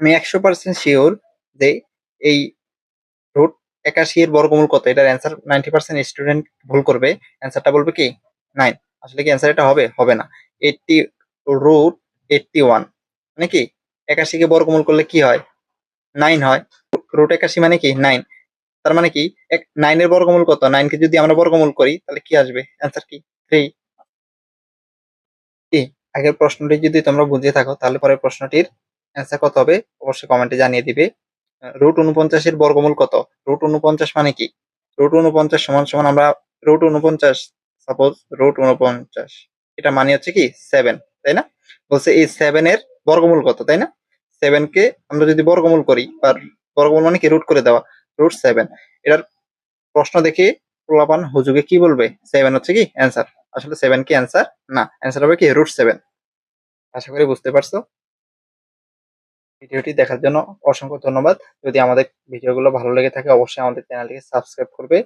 আমি 100% শিওর যে এই রুট 81 এর বর্গমূল কত, এটার অ্যান্সার 90% স্টুডেন্ট ভুল করবে। অ্যান্সারটা বলবে কি 9। আসলে কি অ্যান্সার এটা হবে? হবে না। 80 রুট 81 মানে কি 81 কে বর্গমূল করলে কি হয়? 9 হয়। রুট 81 মানে কি 9। তার মানে কি 9 এর বর্গমূল কত? 9 কে যদি আমরা বর্গমূল করি তাহলে কি আসবে? অ্যান্সার কি 3। কি আগের প্রশ্নটি যদি তোমরা বুঝে থাকো তাহলে পরের প্রশ্নটির অ্যান্সার কত হবে অবশ্যই কমেন্টে জানিয়ে দিবে। রুট 49 এর বর্গমূল কত? রুট 49 মানে কি? রুট 49 সমান সমান আমরা রুট 49 সাপোজ রুট 49 এটা মানে হচ্ছে কি 7, তাই না? বলছে এই 7 এর বর্গমূল কত, তাই না? 7 কে আমরা যদি বর্গমূল করি বা বর্গমূল মানে কি রুট করে দেওয়া, রুট 7। এটার প্রশ্ন দেখে পোলাপান হুজুগে কি বলবে? 7 হচ্ছে কি অ্যান্সার। আসলে 7 কি অ্যান্সার না, অ্যান্সার হবে কি রুট 7। আশা করি বুঝতে পারছো। ভিডিওটি দেখার জন্য অসংখ্য ধন্যবাদ। যদি আমাদের ভিডিওগুলো ভালো লেগে থাকে অবশ্যই আমাদের চ্যানেলটিকে সাবস্ক্রাইব করবে।